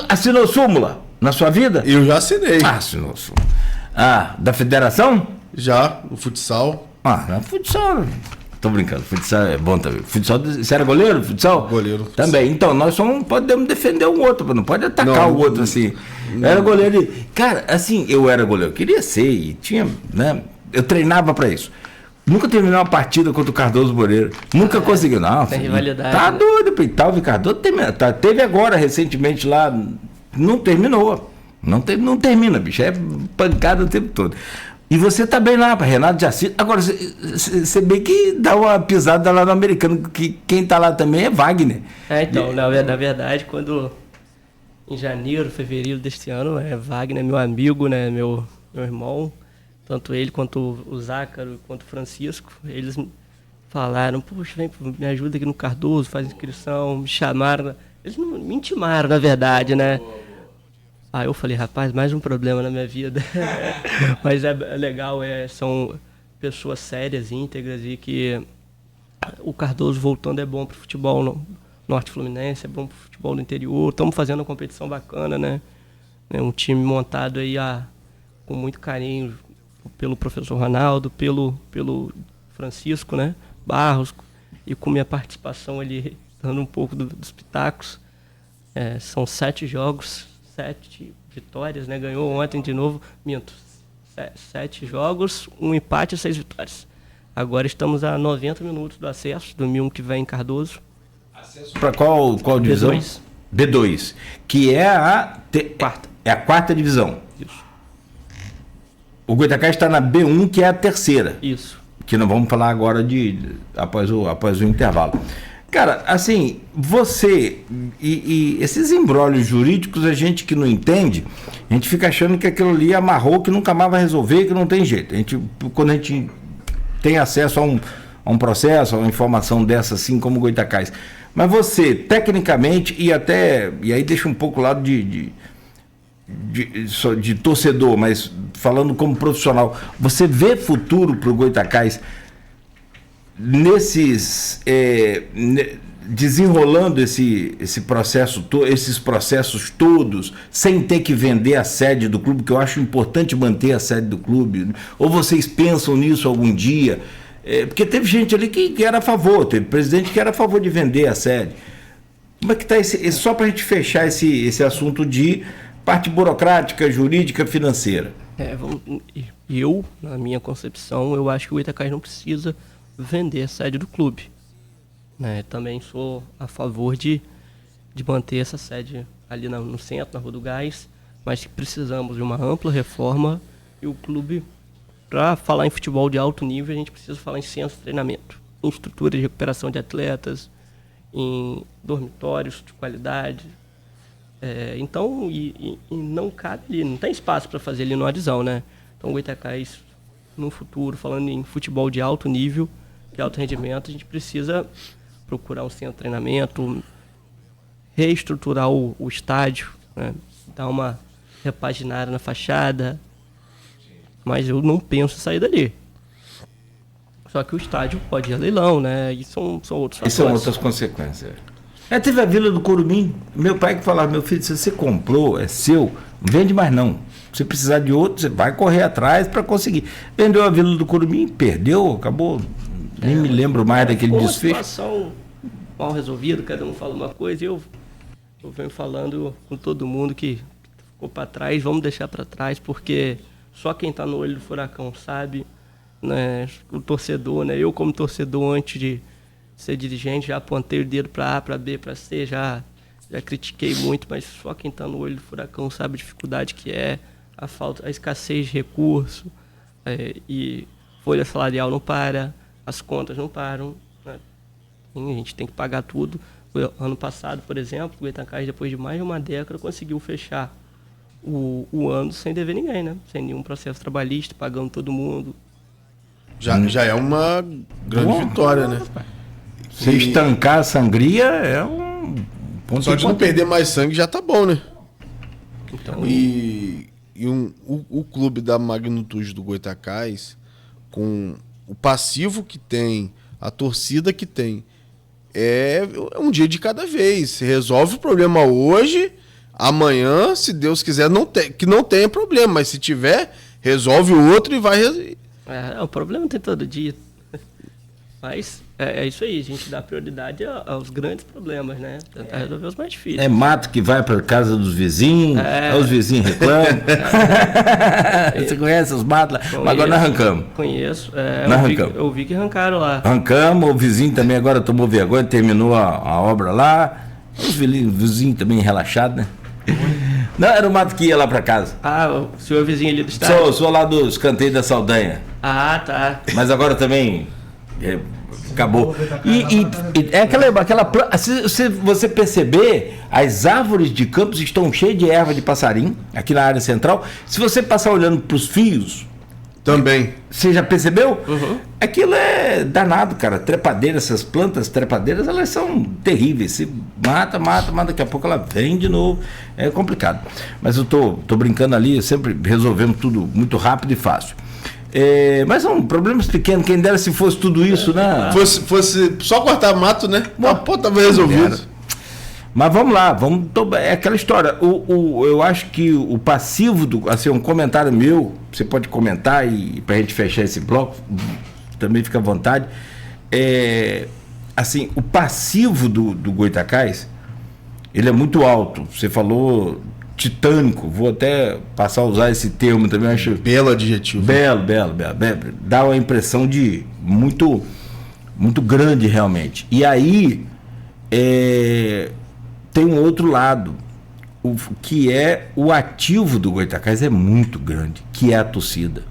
S1: Assinou súmula na sua vida?
S3: Eu já assinei.
S1: Assinou súmula. Da federação?
S3: Já, no futsal.
S1: Na futsal. Tô brincando, futsal é bom também. Futsal, você era goleiro? Futsal?
S3: Goleiro.
S1: Também. Então, nós só não podemos defender um outro, não pode atacar o outro assim. Não. Era goleiro. Cara, assim, eu era goleiro. Eu queria ser e tinha, né? Eu treinava pra isso. Nunca terminou uma partida contra o Cardoso Moreira. Nunca conseguiu, não.
S2: Tem rivalidade.
S1: Tá
S2: né?
S1: doido, Italva e Cardoso. Teve agora, recentemente lá. Não terminou. Não termina, bicho. É pancada o tempo todo. E você tá bem lá, Renato de Assis. Agora, você bem que dá uma pisada lá no americano, que quem tá lá também é Wagner.
S2: Então, na verdade, quando em janeiro, fevereiro deste ano, Wagner, meu amigo, né, meu irmão, tanto ele quanto o Zácaro, quanto o Francisco, eles falaram, poxa, vem, me ajuda aqui no Cardoso, faz inscrição, me chamaram. Eles não me intimaram, na verdade, né? Aí eu falei, rapaz, mais um problema na minha vida. Mas é legal, são pessoas sérias, íntegras, e que o Cardoso voltando é bom pro futebol no Norte Fluminense, é bom pro futebol do interior. Estamos fazendo uma competição bacana, né? Um time montado aí com muito carinho pelo professor Ronaldo, pelo Francisco, né? Barros, e com minha participação ali, dando um pouco dos pitacos. São 7 jogos, 7 vitórias, né? Ganhou ontem de novo, 7 jogos, 1 empate e 6 vitórias. Agora estamos a 90 minutos do acesso, domingo que vem em Cardoso.
S1: Acesso para qual divisão?
S2: B2.
S1: B2, que é
S2: quarta.
S1: É a quarta divisão.
S2: Isso.
S1: O Goytacás está na B1, que é a terceira.
S2: Isso.
S1: Que nós vamos falar agora após o intervalo. Cara, assim, você e esses embrólios jurídicos, a gente que não entende, a gente fica achando que aquilo ali amarrou, que nunca mais vai resolver, que não tem jeito. Quando a gente tem acesso a um processo, a uma informação dessa, assim como o Goytacás. Mas você, tecnicamente, e aí deixa um pouco o lado de torcedor, mas falando como profissional, você vê futuro para o Goytacás desenrolando esse processo, esses processos todos, sem ter que vender a sede do clube, que eu acho importante manter a sede do clube? Ou vocês pensam nisso algum dia? Porque teve gente ali que era a favor, teve presidente que era a favor de vender a sede. Como é que está só para a gente fechar esse assunto de parte burocrática, jurídica, financeira?
S2: Eu, na minha concepção, eu acho que o Goytacás não precisa vender a sede do clube. Né? Também sou a favor de manter essa sede ali no centro, na Rua do Gás, mas precisamos de uma ampla reforma, e o clube, para falar em futebol de alto nível, a gente precisa falar em centro de treinamento, em estrutura de recuperação de atletas, em dormitórios de qualidade, Então, e não cabe ali, não tem espaço para fazer ali no Arizão, né? Então o Goytacás, no futuro, falando em futebol de alto nível, que é alto rendimento, a gente precisa procurar um centro de treinamento, reestruturar o estádio, né? Dar uma repaginada na fachada, mas eu não penso em sair dali. Só que o estádio pode ir a leilão, né? E são outros fatores.
S1: E são outras consequências. Teve a Vila do Curumim, meu pai que falava, meu filho, se você comprou, é seu, não vende mais não. Se precisar de outro, você vai correr atrás para conseguir. Vendeu a Vila do Curumim, perdeu, acabou, nem me lembro mais daquele desfecho.
S2: Uma situação mal resolvida, cada um fala uma coisa, e eu venho falando com todo mundo que ficou para trás, vamos deixar para trás, porque só quem está no olho do furacão sabe, né? O torcedor, né? Eu como torcedor, antes de ser dirigente, já apontei o dedo para A, para B, para C, já critiquei muito, mas só quem está no olho do furacão sabe a dificuldade que é, a escassez de recurso, e folha salarial não para, as contas não param, né? A gente tem que pagar tudo. Ano passado, por exemplo, o Goytacás, depois de mais de uma década, conseguiu fechar o ano sem dever ninguém, né? Sem nenhum processo trabalhista, pagando todo mundo.
S3: Já é uma grande vitória, né?
S1: Se estancar a sangria é um ponto
S3: Só de não perder mais sangue já tá bom, né?
S2: Então,
S3: o clube da magnitude do Goytacás, com o passivo que tem, a torcida que tem, é um dia de cada vez. Se resolve o problema hoje, amanhã, se Deus quiser, que não tenha problema. Mas se tiver, resolve o outro e vai...
S2: o problema tem todo dia. Mas é isso aí, a gente dá prioridade aos grandes problemas, né? Tentar resolver os mais difíceis.
S1: É mato que vai para casa dos vizinhos, os vizinhos reclamam. Você conhece os matos lá? Mas agora nós arrancamos.
S2: Conheço. Eu vi que arrancaram lá.
S1: Arrancamos, o vizinho também agora tomou vergonha, terminou a obra lá. Os vizinhos também relaxados, né? Não, era o mato que ia lá para casa.
S2: O senhor vizinho ali do estádio?
S1: Sou lá do Escanteio da Saldanha.
S2: Tá.
S1: Mas agora também... acabou. E é se você perceber, as árvores de campos estão cheias de erva de passarinho, aqui na área central. Se você passar olhando para os fios...
S3: Também.
S1: Você já percebeu?
S2: Uhum.
S1: Aquilo é danado, cara. Trepadeiras, essas plantas trepadeiras, elas são terríveis. Se mata, daqui a pouco ela vem de novo. É complicado. Mas eu tô brincando ali, sempre resolvemos tudo muito rápido e fácil. Mas são problemas pequenos, quem dera se fosse tudo isso, né?
S3: Fosse só cortar mato, né? Tava resolvido.
S1: Mas vamos lá, é aquela história. Eu acho que o passivo assim, um comentário meu, você pode comentar e pra gente fechar esse bloco, também fica à vontade. Assim, o passivo do Goytacás, ele é muito alto. Você falou titânico, vou até passar a usar esse termo também, acho
S3: belo adjetivo.
S1: Belo. Dá uma impressão de muito grande realmente. E aí tem um outro lado, que é o ativo do Goytacás é muito grande, que é a torcida.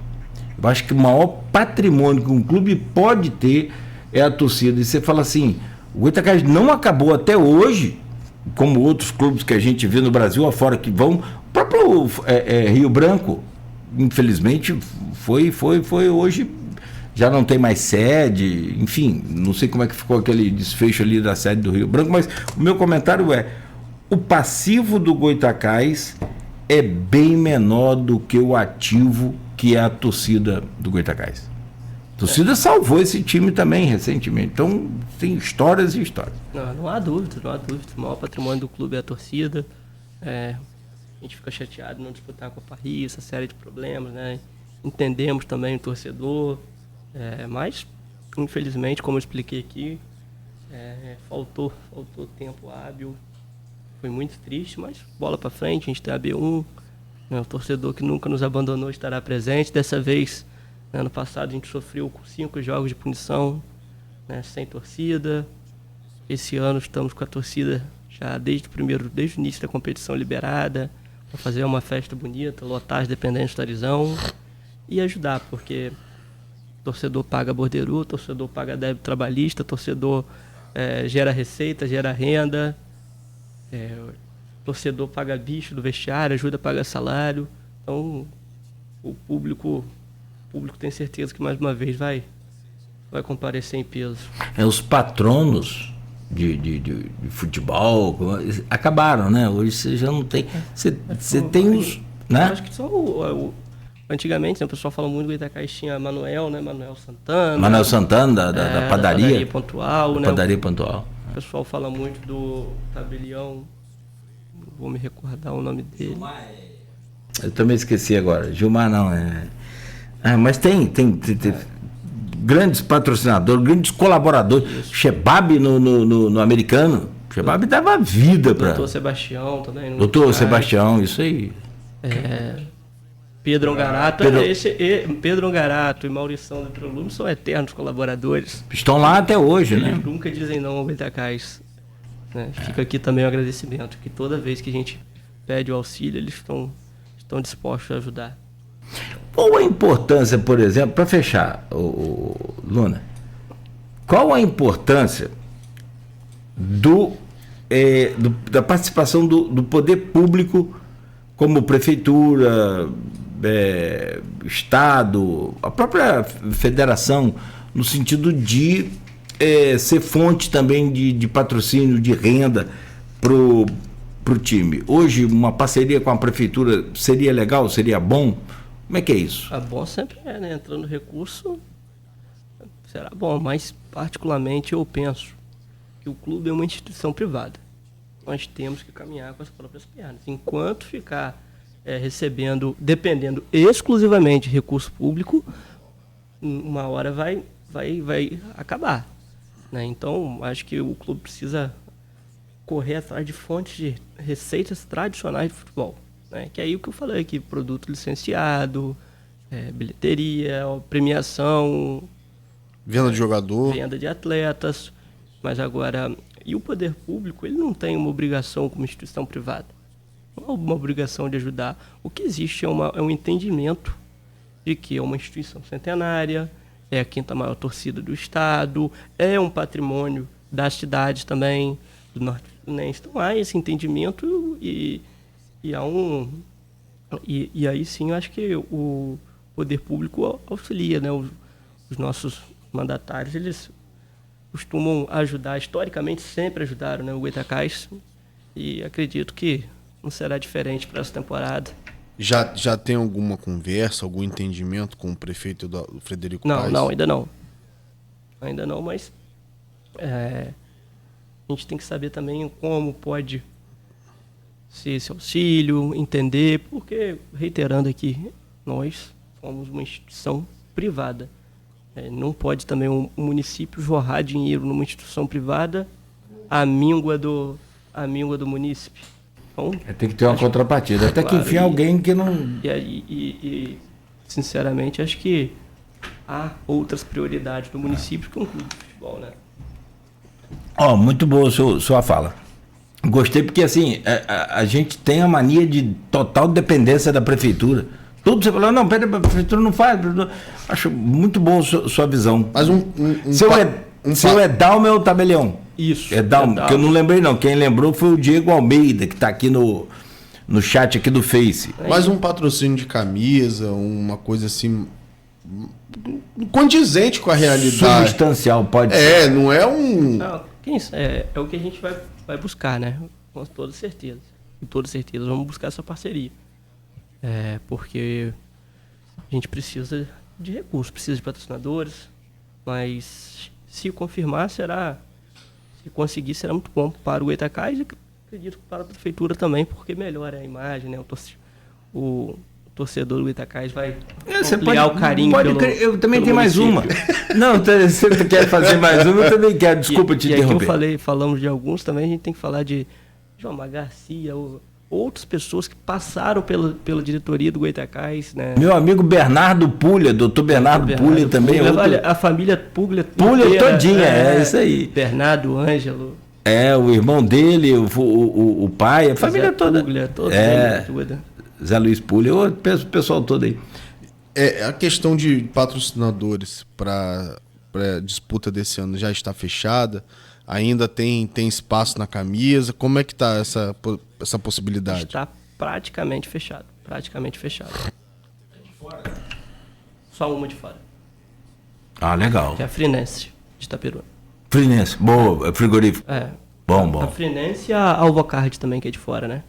S1: Eu acho que o maior patrimônio que um clube pode ter é a torcida. E você fala assim, o Goytacás não acabou até hoje, como outros clubes que a gente vê no Brasil afora que vão, o próprio Rio Branco, infelizmente, foi hoje, já não tem mais sede, enfim, não sei como é que ficou aquele desfecho ali da sede do Rio Branco, mas o meu comentário é, o passivo do Goytacás é bem menor do que o ativo que é a torcida do Goytacás. A torcida salvou esse time também recentemente. Então, tem histórias e histórias.
S2: Não há dúvida. O maior patrimônio do clube é a torcida. A gente fica chateado de não disputar a Copa Rio, essa série de problemas, né? Entendemos também o torcedor. Mas, infelizmente, como eu expliquei aqui, faltou tempo hábil. Foi muito triste, mas bola para frente, a gente tem a B1. Né? O torcedor que nunca nos abandonou estará presente. Dessa vez... Ano passado a gente sofreu com 5 jogos de punição, né, sem torcida. Esse ano estamos com a torcida já desde o início da competição liberada, para fazer uma festa bonita, lotar as dependências do Arizão e ajudar, porque torcedor paga bordeiro, torcedor paga débito trabalhista, torcedor gera receita, gera renda. torcedor paga bicho do vestiário, ajuda a pagar salário. Então, o público tem certeza que mais uma vez vai comparecer em peso.
S1: Os patronos de futebol acabaram, né? Hoje você já não tem. Você tem os. Né?
S2: Acho que só antigamente, né, o pessoal fala muito do Goitacás, tinha Manuel, né? Manuel Santana.
S1: Manuel Santana, da padaria.
S2: Da padaria pontual, né?
S1: Padaria pontual.
S2: O pessoal fala muito do tabelião. Não vou me recordar o nome dele.
S1: Eu também esqueci agora. Gilmar não, mas tem grandes patrocinadores, grandes colaboradores. Shebab no americano. Shebab dava vida para.
S2: Doutor Sebastião também.
S1: Doutor Sebastião, isso aí.
S2: Pedro Ongarato. Pedro Ongarato e Maurição do Prolume são eternos colaboradores.
S1: Estão lá até hoje, né?
S2: Eles nunca dizem não ao Goitacás. Né? Fica aqui também o agradecimento, que toda vez que a gente pede o auxílio, eles estão dispostos a ajudar.
S1: Qual a importância, por exemplo, para fechar, Luna, qual a importância da participação do poder público, como prefeitura, Estado, a própria federação, no sentido de ser fonte também de patrocínio, de renda para o time? Hoje, uma parceria com a prefeitura seria legal, seria bom? Como é que é isso?
S2: Bom sempre né? Entrando recurso, será bom, mas particularmente eu penso que o clube é uma instituição privada. Nós temos que caminhar com as próprias pernas. Enquanto ficar recebendo, dependendo exclusivamente de recurso público, uma hora vai acabar. Né? Então, acho que o clube precisa correr atrás de fontes de receitas tradicionais de futebol. Né? Que é aí o que eu falei aqui, produto licenciado, bilheteria, premiação,
S3: venda de jogador,
S2: venda de atletas, mas agora, e o poder público, ele não tem uma obrigação como instituição privada, não é uma obrigação de ajudar. O que existe é um entendimento de que é uma instituição centenária, é a quinta maior torcida do estado, é um patrimônio das cidades também, do Norte Fluminense. Então há esse entendimento e aí sim eu acho que o poder público auxilia, né? Os nossos mandatários, eles costumam ajudar, historicamente sempre ajudaram, né, o Goitacás, e acredito que não será diferente para essa temporada.
S3: Já tem alguma conversa, algum entendimento com o prefeito do Frederico Paes?
S2: Não, ainda não. Ainda não, mas a gente tem que saber também como pode ser esse auxílio, entender, porque, reiterando aqui, nós somos uma instituição privada. Não pode também um município jorrar dinheiro numa instituição privada à míngua do munícipe. Então,
S1: tem que ter uma contrapartida. Até claro, que enfim alguém que não...
S2: E sinceramente, acho que há outras prioridades do município que um clube de futebol, né?
S1: Muito boa a sua fala. Gostei porque, assim, a gente tem a mania de total dependência da prefeitura. Tudo você falou, não, pera, a prefeitura não faz. Acho muito bom sua visão.
S3: Mas
S1: seu Edalma é o tabelião.
S2: Isso.
S1: Edalma, que eu não lembrei não. Quem lembrou foi o Diego Almeida, que está aqui no chat aqui do Face.
S3: Mas um patrocínio de camisa, uma coisa assim... condizente com a realidade.
S1: Substancial, pode ser.
S3: Não é um...
S2: Não, é o que a gente vai buscar, né? Com toda certeza. Com toda certeza vamos buscar essa parceria. Porque a gente precisa de recursos, precisa de patrocinadores, mas se confirmar se conseguir será muito bom para o Goitacás e acredito que para a prefeitura também, porque melhora a imagem, né? O torcedor do Goitacás vai ampliar o carinho
S1: eu também tenho mais uma. Não, você quer fazer mais uma, eu também quero. Desculpa te interromper.
S2: Aqui falamos de alguns também, a gente tem que falar de João Garcia, outras pessoas que passaram pela diretoria do Goitacás, né?
S1: Meu amigo Bernardo Pulha, doutor Bernardo Pulha também.
S2: A família Pulha
S1: todinha, é isso aí.
S2: Bernardo, Ângelo.
S1: O irmão dele, o pai, a família toda.
S2: Puglia, toda.
S1: Zé Luiz Pulha, o pessoal todo aí.
S3: A questão de patrocinadores para a disputa desse ano já está fechada. Ainda tem espaço na camisa? Como é que tá essa possibilidade?
S2: Está praticamente fechado. Praticamente fechado. Só uma de fora.
S1: Ah, legal.
S2: Que é a Frinense, de Itaperuna.
S1: Frinense, boa, frigorífico.
S2: É.
S1: Bom.
S2: A Frinense e a Alvocard também, que é de fora, né?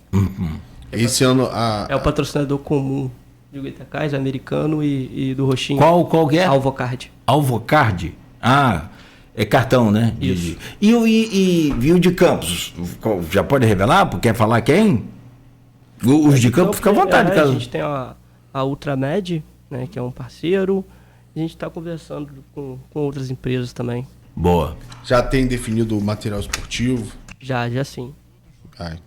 S3: Esse ano
S2: É o patrocinador comum de Goitacás, americano e do Roxinho.
S1: Qual que é?
S2: Alvocard.
S1: Alvocard? Ah, é cartão, né?
S2: Isso.
S1: E o de Campos? Já pode revelar? Quer falar quem? Os de Campos, fica à vontade.
S2: A gente tem a Ultramed, né, que é um parceiro. A gente está conversando com outras empresas também.
S1: Boa.
S3: já tem definido o material esportivo?
S2: Já sim.
S3: Ai.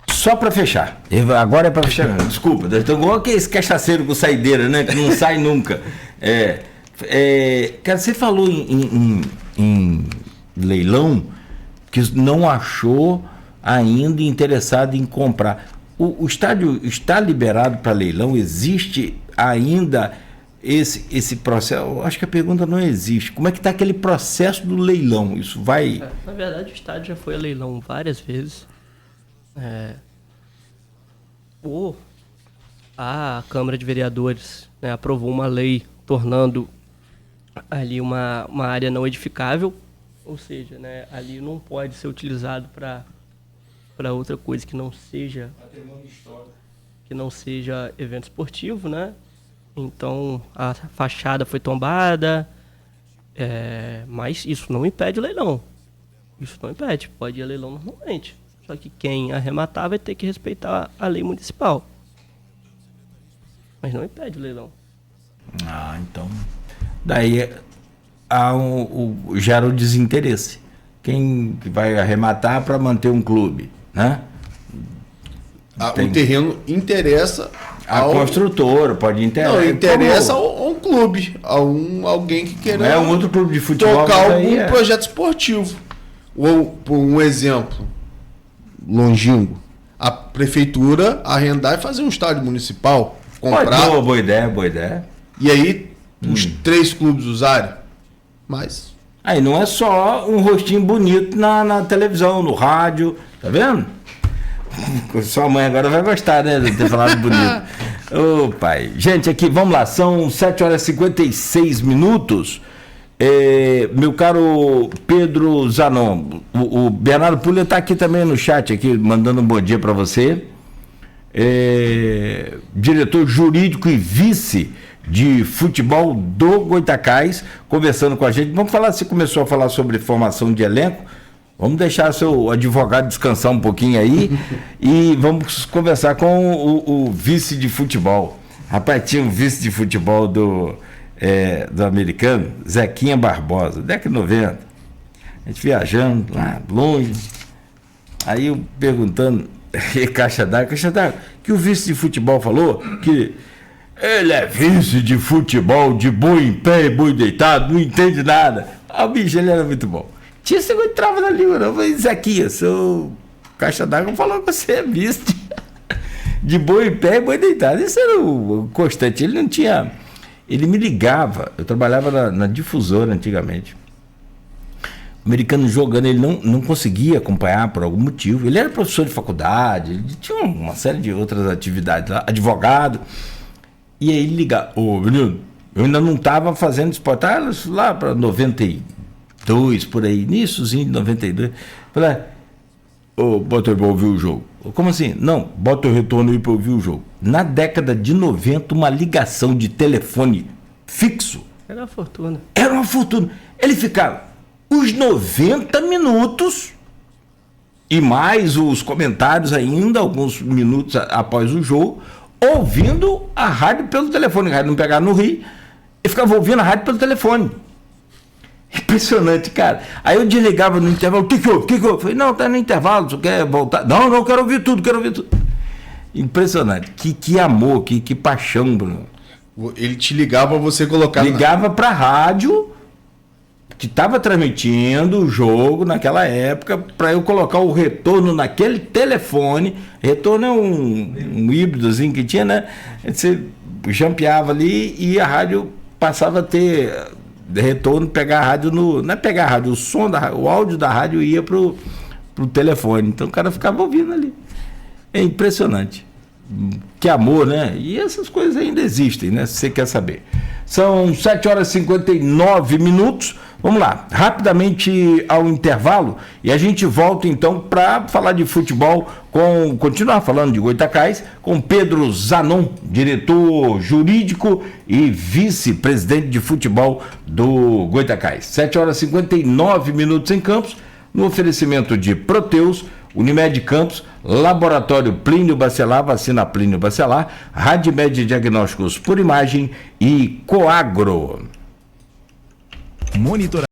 S1: Só pra fechar. Agora é pra fechar. Desculpa, então igual que esse cachaceiro com saideira, né? Que não sai nunca. Cara, você falou em leilão que não achou ainda interessado em comprar. O estádio está liberado para leilão? Existe ainda esse processo? Eu acho que a pergunta não existe. Como é que está aquele processo do leilão? Isso vai...
S2: Na verdade, o estádio já foi a leilão várias vezes. A Câmara de Vereadores, né, aprovou uma lei tornando ali uma área não edificável, ou seja, né, ali não pode ser utilizado para outra coisa que não seja evento esportivo, né? Então a fachada foi tombada, mas isso não impede o leilão. Isso não impede, pode ir a leilão normalmente. Só que quem arrematar vai ter que respeitar a lei municipal. Mas não impede o leilão.
S1: Ah, então... Daí gera o desinteresse. Quem que vai arrematar para manter um clube, né?
S3: O terreno interessa
S1: a construtora, pode interessar.
S3: Não, interessa a um clube, alguém que queira
S1: é um outro clube de futebol,
S3: tocar algum projeto esportivo. Ou, por um exemplo longínquo, a prefeitura arrendar e fazer um estádio municipal, comprar.
S1: Boa ideia.
S3: E aí os 3 clubes usarem. Mas
S1: aí não é só um rostinho bonito na televisão, no rádio, tá vendo? Sua mãe agora vai gostar, né, de ter falado bonito. Ô, pai. Gente, aqui, vamos lá, são 7h56. Meu caro Pedro Zanon, o Bernardo Pulha está aqui também no chat, aqui, mandando um bom dia para você. Diretor jurídico e vice de futebol do Goitacás, conversando com a gente. Vamos falar, você começou a falar sobre formação de elenco, vamos deixar seu advogado descansar um pouquinho aí e vamos conversar com o vice de futebol. Rapaz, tinha um vice de futebol do americano, Zequinha Barbosa, década de 90. A gente viajando lá longe, aí eu perguntando, caixa d'água, que o vice de futebol falou que ele é vice de futebol, de boi em pé e boi deitado, não entende nada. Ah, o bicho, ele era muito bom. Tinha esse negócio de trava na língua, não. Eu falei, Zequinha, seu caixa d'água falou que você é vice de boi em pé e boi deitado. Isso era o constante. Ele não tinha... Ele me ligava. Eu trabalhava na difusora antigamente. O americano jogando, ele não conseguia acompanhar por algum motivo. Ele era professor de faculdade, ele tinha uma série de outras atividades lá, advogado. E aí ele ligava, menino, eu ainda não estava fazendo esporte, lá para 92, por aí, iníciozinho de 92. Falei, bota aí para ouvir o jogo. Como assim? Não, bota o retorno aí para ouvir o jogo. Na década de 90, uma ligação de telefone fixo.
S2: Era uma fortuna.
S1: Era uma fortuna. Ele ficava os 90 minutos e mais os comentários ainda, alguns minutos após o jogo, ouvindo a rádio pelo telefone. A rádio não pegava no Rio, e ficava ouvindo a rádio pelo telefone. Impressionante, cara. Aí eu desligava no intervalo. O que houve? Eu falei, não, tá no intervalo, você quer voltar? Não, quero ouvir tudo. Impressionante. Que amor, que paixão, Bruno.
S3: Ele te ligava pra você colocar...
S1: Ligava pra rádio que estava transmitindo o jogo naquela época, para eu colocar o retorno naquele telefone. Retorno é um híbridozinho que tinha, né? Você jampeava ali e a rádio passava a ter de retorno, pegar a rádio não é pegar a rádio, o áudio da rádio ia pro telefone. Então o cara ficava ouvindo ali. É impressionante. Que amor, né? E essas coisas ainda existem, né? Se você quer saber. São 7h59. Vamos lá, rapidamente ao intervalo e a gente volta então para falar de futebol, continuar falando de Goytacás com Pedro Zanon, diretor jurídico e vice-presidente de futebol do Goytacás. 7h59 em Campos, no oferecimento de Proteus, Unimed Campos, Laboratório Plínio Bacelar, Vacina Plínio Bacelar, Radmed Diagnósticos por Imagem e Coagro.
S4: Monitor